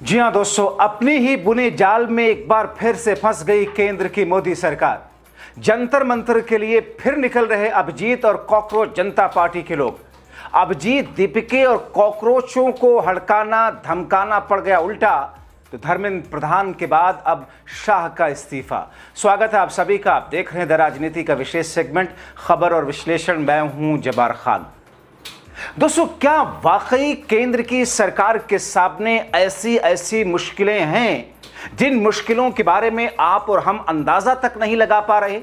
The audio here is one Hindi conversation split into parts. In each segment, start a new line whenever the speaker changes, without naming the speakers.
जी हां दोस्तों, अपनी ही बुने जाल में एक बार फिर से फंस गई केंद्र की मोदी सरकार। जंतर मंतर के लिए फिर निकल रहे अभिजीत और कॉकरोच जनता पार्टी के लोग। अभिजीत, दीपिके और कॉकरोचों को हड़काना धमकाना पड़ गया उल्टा, तो धर्मेंद्र प्रधान के बाद अब शाह का इस्तीफा। स्वागत है आप सभी का। आप देख रहे हैं द राजनीति का विशेष सेगमेंट खबर और विश्लेषण। मैं हूं जब्बार खान। दोस्तों, क्या वाकई केंद्र की सरकार के सामने ऐसी मुश्किलें हैं जिन मुश्किलों के बारे में आप और हम अंदाजा तक नहीं लगा पा रहे?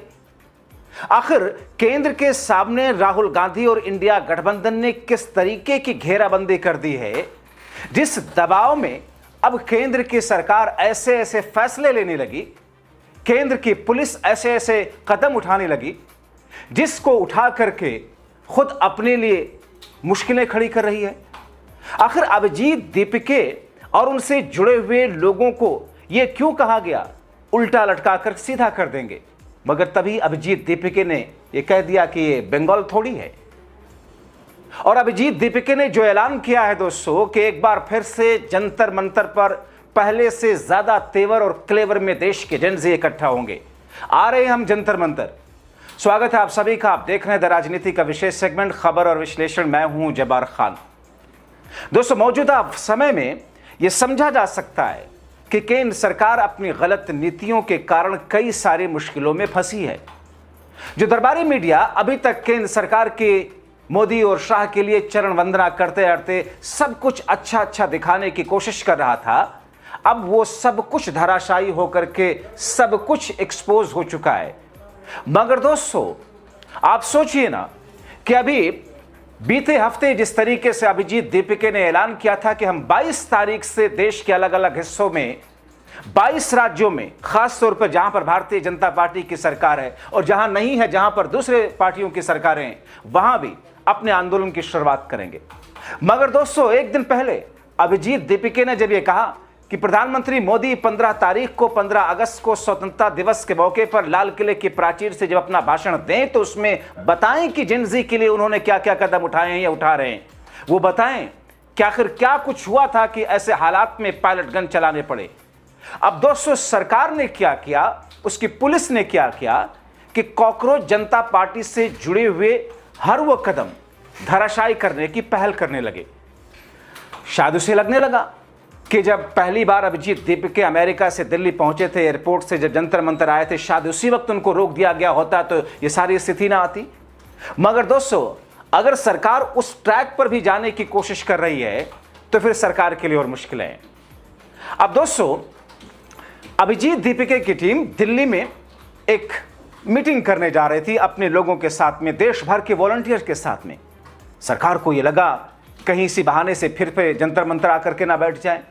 आखिर केंद्र के सामने राहुल गांधी और इंडिया गठबंधन ने किस तरीके की घेराबंदी कर दी है, जिस दबाव में अब केंद्र की सरकार ऐसे फैसले लेने लगी, केंद्र की पुलिस ऐसे कदम उठाने लगी, जिसको उठा करके खुद अपने लिए मुश्किलें खड़ी कर रही है। आखिर अभिजीत, दीपिके और उनसे जुड़े हुए लोगों को यह क्यों कहा गया उल्टा लटका कर सीधा कर देंगे, मगर तभी अभिजीत, दीपिके ने यह कह दिया कि ये बंगाल थोड़ी है। और अभिजीत, दीपिके ने जो ऐलान किया है दोस्तों कि एक बार फिर से जंतर मंतर पर पहले से ज्यादा तेवर और क्लेवर में देश के जन से इकट्ठा होंगे। आ रहे हम जंतर मंतर। स्वागत है आप सभी का। आप देख रहे हैं द राजनीति का विशेष सेगमेंट खबर और विश्लेषण। मैं हूं जब्बार खान। दोस्तों, मौजूदा समय में यह समझा जा सकता है कि केंद्र सरकार अपनी गलत नीतियों के कारण कई सारी मुश्किलों में फंसी है। जो दरबारी मीडिया अभी तक केंद्र सरकार के मोदी और शाह के लिए चरण वंदना करते करते सब कुछ अच्छा दिखाने की कोशिश कर रहा था, अब वो सब कुछ धराशायी होकर के सब कुछ एक्सपोज हो चुका है। मगर दोस्तों, आप सोचिए ना कि अभी बीते हफ्ते जिस तरीके से अभिजीत, दीपिके ने ऐलान किया था कि हम 22 तारीख से देश के अलग अलग हिस्सों में 22 राज्यों में, खास तौर पर जहां पर भारतीय जनता पार्टी की सरकार है और जहां नहीं है, जहां पर दूसरे पार्टियों की सरकारें हैं, वहां भी अपने आंदोलन की शुरुआत करेंगे। मगर दोस्तों, एक दिन पहले अभिजीत, दीपिके ने जब यह कहा कि प्रधानमंत्री मोदी 15 तारीख को 15 अगस्त को स्वतंत्रता दिवस के मौके पर लाल किले की प्राचीर से जब अपना भाषण दें तो उसमें बताएं कि जिंदगी के लिए उन्होंने क्या क्या कदम उठाए हैं या उठा रहे हैं। वो बताएं कि आखिर क्या कुछ हुआ था कि ऐसे हालात में पायलट गन चलाने पड़े। अब दोस्तों, सरकार ने क्या किया, उसकी पुलिस ने क्या किया कि कॉकरोच जनता पार्टी से जुड़े हुए हर वो कदम धराशायी करने की पहल करने लगे। शायद उसे लगने लगा कि जब पहली बार अभिजीत, दीपिके अमेरिका से दिल्ली पहुंचे थे, एयरपोर्ट से जब जंतर मंतर आए थे, शायद उसी वक्त उनको रोक दिया गया होता तो ये सारी स्थिति ना आती। मगर दोस्तों, अगर सरकार उस ट्रैक पर भी जाने की कोशिश कर रही है तो फिर सरकार के लिए और मुश्किलें हैं। अब दोस्तों, अभिजीत, दीपिके की टीम दिल्ली में एक मीटिंग करने जा रही थी अपने लोगों के साथ में, देश भर के वॉलंटियर्स के साथ में। सरकार को यह लगा कहीं इसी बहाने से फिर पे जंतर मंतर आकर के ना बैठ जाए,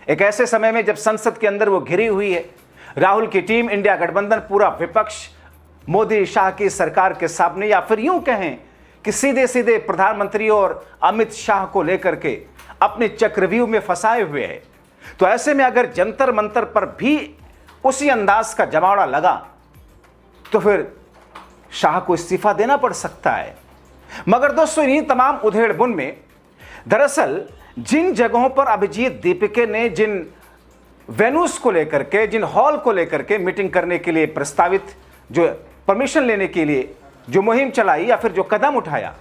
एक ऐसे समय में जब संसद के अंदर वो घिरी हुई है। राहुल की टीम, इंडिया गठबंधन, पूरा विपक्ष मोदी शाह की सरकार के सामने, या फिर यूं कहें कि सीधे प्रधानमंत्री और अमित शाह को लेकर के अपने चक्रव्यूह में फंसाए हुए है। तो ऐसे में अगर जंतर मंतर पर भी उसी अंदाज का जमावड़ा लगा तो फिर शाह को इस्तीफा देना पड़ सकता है। मगर दोस्तों, इन्हीं तमाम उधेड़-बुन में दरअसल जिन जगहों पर अभिजीत, दीपिके ने जिन वेन्यूज को लेकर के, जिन हॉल को लेकर के मीटिंग करने के लिए प्रस्तावित, जो परमिशन लेने के लिए जो मुहिम चलाई या फिर जो कदम उठाया,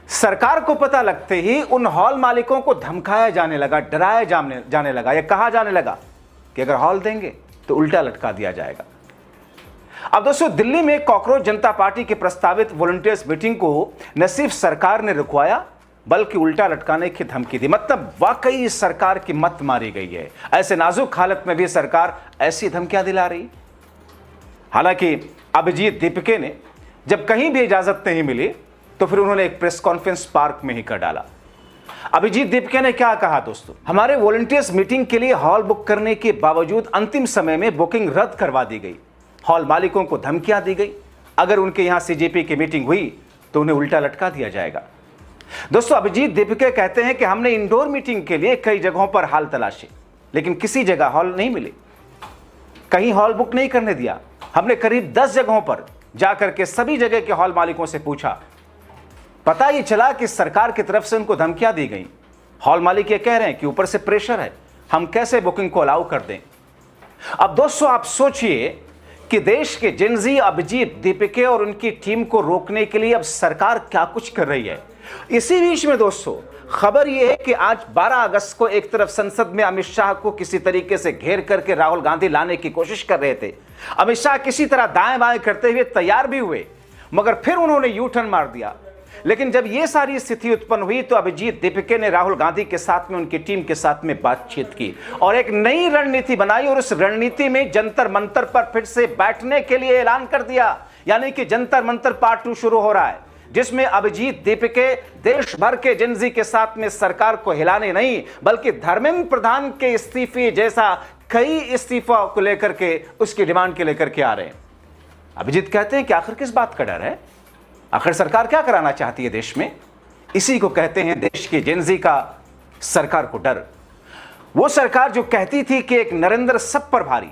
सरकार को पता लगते ही उन हॉल मालिकों को धमकाया जाने लगा, डराया जाने लगा, यह कहा जाने लगा कि अगर हॉल देंगे तो उल्टा लटका दिया जाएगा। अब दोस्तों, दिल्ली में कॉकरोच जनता पार्टी के प्रस्तावित वॉलंटियर्स मीटिंग को न सिर्फ सरकार ने रुकवाया बल्कि उल्टा लटकाने की धमकी दी। मतलब वाकई सरकार की मत मारी गई है। ऐसे नाजुक हालत में भी सरकार ऐसी धमकियां दिला रही। हालांकि अभिजीत, दीपिके ने जब कहीं भी इजाजत नहीं मिली तो फिर उन्होंने एक प्रेस कॉन्फ्रेंस पार्क में ही कर डाला। अभिजीत, दीपिके ने क्या कहा दोस्तों, हमारे वॉलंटियर्स मीटिंग के लिए हॉल बुक करने के बावजूद अंतिम समय में बुकिंग रद्द करवा दी गई। हॉल मालिकों को धमकियां दी गई, अगर उनके यहां सीजेपी की मीटिंग हुई तो उन्हें उल्टा लटका दिया जाएगा। दोस्तों, अभिजीत, दीपिके कहते हैं कि हमने इंडोर मीटिंग के लिए कई जगहों पर हाल तलाशे, लेकिन किसी जगह हॉल नहीं मिले, कहीं हॉल बुक नहीं करने दिया। हमने करीब 10 जगहों पर जाकर के सभी जगह के हॉल मालिकों से पूछा, पता ये चला कि सरकार की तरफ से उनको धमकियां दी गई। हॉल मालिक ये कह रहे हैं कि ऊपर से प्रेशर है, हम कैसे बुकिंग को अलाउ कर दें? अब दोस्तों आप सोचिए कि देश के जेनजी अभिजीत दीपिके और उनकी टीम को रोकने के लिए अब सरकार क्या कुछ कर रही है। इसी बीच में दोस्तों खबर यह है कि आज 12 अगस्त को एक तरफ संसद में अमित शाह को किसी तरीके से घेर करके राहुल गांधी लाने की कोशिश कर रहे थे। अमित शाह किसी तरह दाएं बाएं करते हुए तैयार भी हुए, मगर फिर उन्होंने यू टर्न मार दिया। लेकिन जब यह सारी स्थिति उत्पन्न हुई तो अभिजीत दीपिके ने राहुल गांधी के साथ में, उनकी टीम के साथ में बातचीत की और एक नई रणनीति बनाई और उस रणनीति में जंतर मंतर पर फिर से बैठने के लिए ऐलान कर दिया। यानी कि जंतर मंतर पार्ट 2 शुरू हो रहा है, जिसमें अभिजीत दीपिके देश भर के जेनजी के साथ में सरकार को हिलाने नहीं बल्कि धर्मेंद्र प्रधान के इस्तीफे जैसा कई इस्तीफा को लेकर के उसकी डिमांड के लेकर के आ रहे हैं। अभिजीत कहते हैं कि आखिर किस बात का डर है, आखिर सरकार क्या कराना चाहती है देश में? इसी को कहते हैं देश के जेनजी का सरकार को डर। वो सरकार जो कहती थी कि एक नरेंद्र सब पर भारी,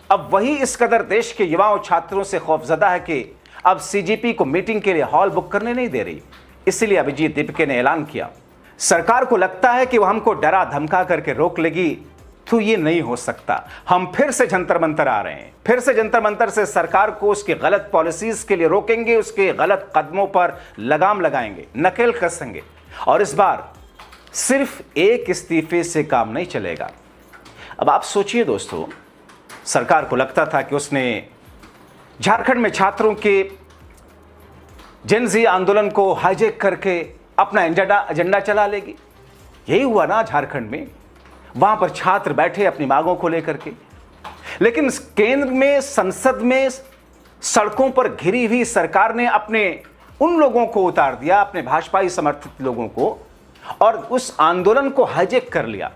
अब वही इस कदर देश के युवाओं छात्रों से खौफजदा है कि अब सीजीपी को मीटिंग के लिए हॉल बुक करने नहीं दे रही। इसलिए अभिजीत दीपिके ने ऐलान किया, सरकार को लगता है कि वह हमको डरा धमका करके रोक लेगी, तो ये नहीं हो सकता। हम फिर से जंतर मंतर आ रहे हैं, फिर से जंतर मंतर से सरकार को उसके गलत पॉलिसीज के लिए रोकेंगे, उसके गलत कदमों पर लगाम लगाएंगे, नकेल कसेंगे। और इस बार सिर्फ एक इस्तीफे से काम नहीं चलेगा। अब आप सोचिए दोस्तों, सरकार को लगता था कि उसने झारखंड में छात्रों के जेनजी आंदोलन को हाईजैक करके अपना एजेंडा चला लेगी। यही हुआ ना झारखंड में, वहां पर छात्र बैठे अपनी मांगों को लेकर के। लेकिन केंद्र में, संसद में, सड़कों पर घिरी हुई सरकार ने अपने उन लोगों को उतार दिया, अपने भाजपाई समर्थित लोगों को, और उस आंदोलन को हाईजैक कर लिया।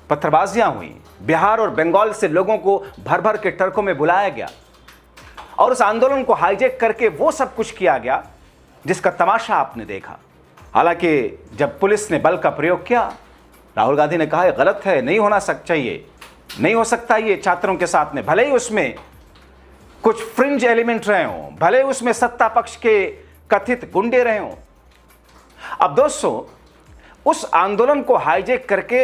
पत्थरबाजियां हुई, बिहार और बंगाल से लोगों को भर भर के ट्रकों में बुलाया गया और उस आंदोलन को हाईजैक करके वो सब कुछ किया गया जिसका तमाशा आपने देखा। हालांकि जब पुलिस ने बल का प्रयोग किया, राहुल गांधी ने कहा यह गलत है, नहीं होना चाहिए, नहीं हो सकता ये छात्रों के साथ में, भले ही उसमें कुछ फ्रिंज एलिमेंट रहे हों, भले ही उसमें सत्ता पक्ष के कथित गुंडे रहे हों। अब दोस्तों उस आंदोलन को हाईजैक करके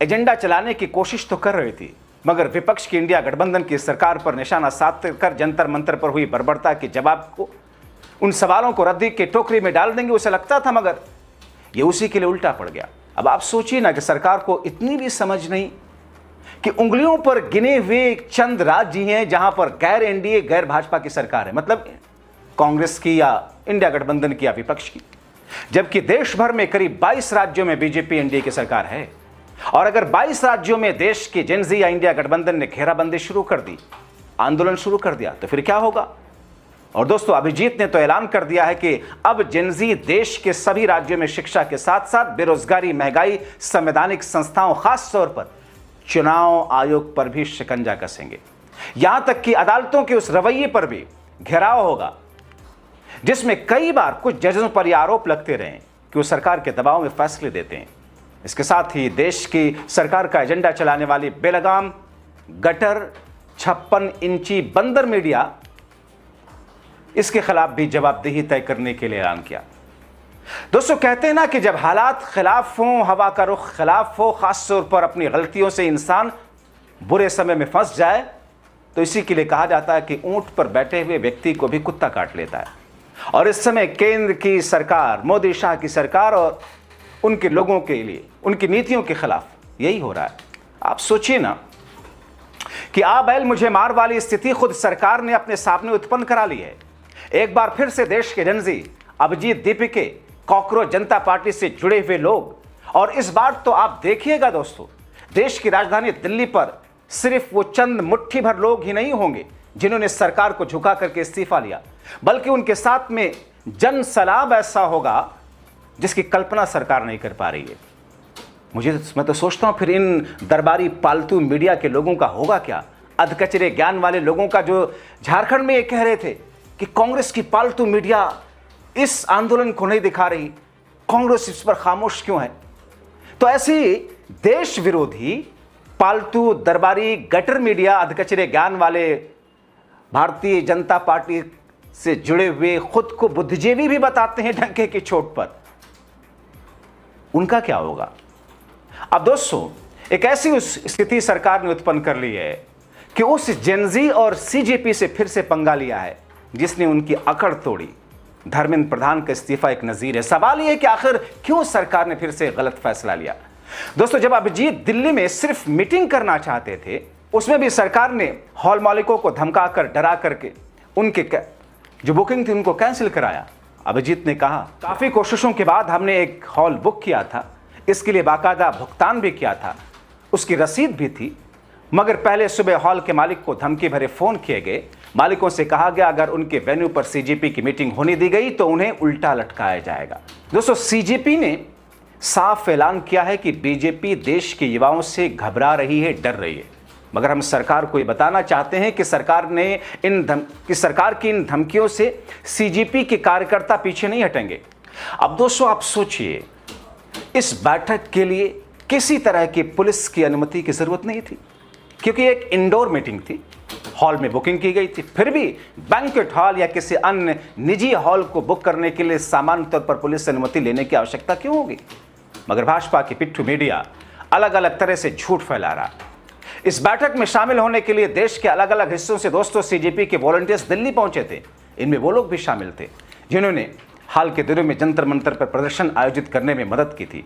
एजेंडा चलाने की कोशिश तो कर रही थी, मगर विपक्ष की इंडिया गठबंधन की सरकार पर निशाना साध कर जंतर मंतर पर हुई बर्बरता के जवाब को, उन सवालों को रद्दी के टोकरी में डाल देंगे उसे लगता था, मगर ये उसी के लिए उल्टा पड़ गया। अब आप सोचिए ना कि सरकार को इतनी भी समझ नहीं कि उंगलियों पर गिने हुए चंद राज्य हैं जहां पर गैर एनडीए, गैर भाजपा की सरकार है, मतलब कांग्रेस की या इंडिया गठबंधन की या विपक्ष की, जबकि देश भर में करीब 22 राज्यों में बीजेपी एनडीए की सरकार है। और अगर 22 राज्यों में देश के जेनजी या इंडिया गठबंधन ने घेराबंदी शुरू कर दी, आंदोलन शुरू कर दिया, तो फिर क्या होगा? और दोस्तों अभिजीत ने तो ऐलान कर दिया है कि अब जेनजी देश के सभी राज्यों में शिक्षा के साथ साथ बेरोजगारी, महंगाई, संवैधानिक संस्थाओं, खास तौर पर चुनाव आयोग पर भी शिकंजा कसेंगे। यहां तक कि अदालतों के उस रवैये पर भी घेराव होगा जिसमें कई बार कुछ जजों पर यह आरोप लगते रहे कि वो सरकार के दबाव में फैसले देते हैं। इसके साथ ही देश की सरकार का एजेंडा चलाने वाली बेलगाम, गटर, 56 इंची बंदर मीडिया, इसके खिलाफ भी जवाबदेही तय करने के लिए ऐलान किया। दोस्तों कहते हैं ना कि जब हालात खिलाफ हों, हवा का रुख खिलाफ हो, खास तौर पर अपनी गलतियों से इंसान बुरे समय में फंस जाए, तो इसी के लिए कहा जाता है कि ऊंट पर बैठे हुए व्यक्ति को भी कुत्ता काट लेता है। और इस समय केंद्र की सरकार, मोदी शाह की सरकार और उनके लोगों के लिए, उनकी नीतियों के खिलाफ यही हो रहा है। आप सोचिए ना कि आ बैल मुझे मार वाली स्थिति खुद सरकार ने अपने सामने उत्पन्न करा ली है। एक बार फिर से देश के जेनजी, अभिजीत दीपिके, कॉकरोच जनता पार्टी से जुड़े हुए लोग, और इस बार तो आप देखिएगा दोस्तों, देश की राजधानी दिल्ली पर सिर्फ वो चंद मुट्ठी भर लोग ही नहीं होंगे जिन्होंने सरकार को झुका करके इस्तीफा लिया, बल्कि उनके साथ में जन सलाब ऐसा होगा जिसकी कल्पना सरकार नहीं कर पा रही है। मैं तो सोचता हूं फिर इन दरबारी पालतू मीडिया के लोगों का होगा क्या, अधकचरे ज्ञान वाले लोगों का, जो झारखंड में ये कह रहे थे कि कांग्रेस की पालतू मीडिया इस आंदोलन को नहीं दिखा रही, कांग्रेस इस पर खामोश क्यों है। तो ऐसी देश विरोधी पालतू दरबारी गटर मीडिया, अधकचरे ज्ञान वाले भारतीय जनता पार्टी से जुड़े हुए, खुद को बुद्धिजीवी भी बताते हैं डंके की चोट पर, उनका क्या होगा? अब दोस्तों एक ऐसी उस स्थिति सरकार ने उत्पन्न कर ली है कि उस जेनजी और सीजेपी से फिर से पंगा लिया है जिसने उनकी अकड़ तोड़ी। धर्मेंद्र प्रधान का इस्तीफा एक नजीर है। सवाल यह है कि आखिर क्यों सरकार ने फिर से गलत फैसला लिया। दोस्तों, जब अभिजीत दिल्ली में सिर्फ मीटिंग करना चाहते थे, उसमें भी सरकार ने हॉल मालिकों को धमकाकर डरा करके उनके जो बुकिंग थी उनको कैंसिल कराया। अभिजीत ने कहा, काफी कोशिशों के बाद हमने एक हॉल बुक किया था, इसके लिए बाकायदा भुगतान भी किया था, उसकी रसीद भी थी, मगर पहले सुबह हॉल के मालिक को धमकी भरे फोन किए गए। मालिकों से कहा गया अगर उनके वेन्यू पर सीजेपी की मीटिंग होने दी गई तो उन्हें उल्टा लटकाया जाएगा। दोस्तों, सीजेपी ने साफ ऐलान किया है कि बीजेपी देश के युवाओं से घबरा रही है, डर रही है, मगर हम सरकार को ये बताना चाहते हैं कि सरकार की इन धमकियों से सीजेपी के कार्यकर्ता पीछे नहीं हटेंगे। अब दोस्तों, आप सोचिए, इस बैठक के लिए किसी तरह की पुलिस की अनुमति की जरूरत नहीं थी, क्योंकि एक इंडोर मीटिंग थी, हॉल में बुकिंग की गई थी। फिर भी बैंक्वेट हॉल या किसी अन्य निजी हॉल को बुक करने के लिए सामान्य तौर पर पुलिस से अनुमति लेने की आवश्यकता क्यों होगी? मगर भाजपा की पिट्ठू मीडिया अलग अलग तरह से झूठ फैला रहा। इस बैठक में शामिल होने के लिए देश के अलग अलग हिस्सों से दोस्तों सीजेपी के वॉलंटियर्स दिल्ली पहुंचे थे। इनमें वो लोग भी शामिल थे जिन्होंने हाल के दिनों में जंतर मंतर पर प्रदर्शन आयोजित करने में मदद की थी,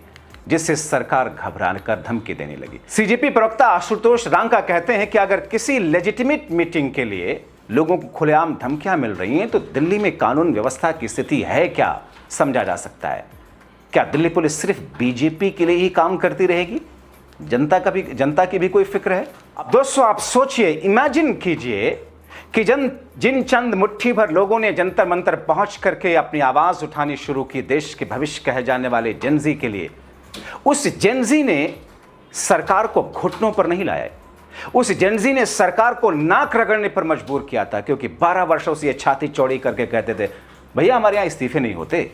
जिससे सरकार घबरा कर धमकी देने लगी। सीजेपी प्रवक्ता आशुतोष रांका कहते हैं कि अगर किसी लेजिटिमेट मीटिंग के लिए लोगों को खुलेआम धमकियां मिल रही हैं तो दिल्ली में कानून व्यवस्था की स्थिति है क्या, समझा जा सकता है। क्या दिल्ली पुलिस सिर्फ बीजेपी के लिए ही काम करती रहेगी? जनता की भी कोई फिक्र है? अब दोस्तों, आप सोचिए, इमेजिन कीजिए कि जिन चंद मुट्ठी भर लोगों ने जंतर मंतर पहुंच करके अपनी आवाज उठानी शुरू की देश के भविष्य कहे जाने वाले जेनजी के लिए, उस जेनजी ने सरकार को घुटनों पर नहीं लाया। उस जेनजी ने सरकार को नाक रगड़ने पर मजबूर किया था, क्योंकि 12 वर्षों से ये छाती चौड़ी करके कहते थे, भैया हमारे यहां इस्तीफे नहीं होते,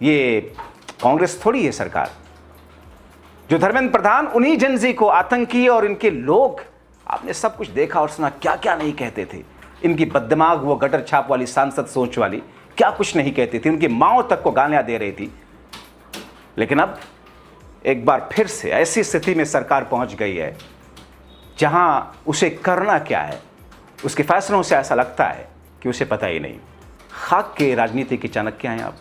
ये कांग्रेस थोड़ी है सरकार। जो धर्मेंद्र प्रधान उन्हीं जेनजी को आतंकी और इनके लोग, आपने सब कुछ देखा और सुना, क्या क्या नहीं कहते थे। इनकी बददिमाग वो गटर छाप वाली सांसद सोच वाली क्या कुछ नहीं कहती थी, उनकी माओ तक को गालियां दे रही थी। लेकिन अब एक बार फिर से ऐसी स्थिति में सरकार पहुंच गई है जहां उसे करना क्या है, उसके फैसलों से ऐसा लगता है कि उसे पता ही नहीं। खाक के राजनीति के चाणक्य हैं आप।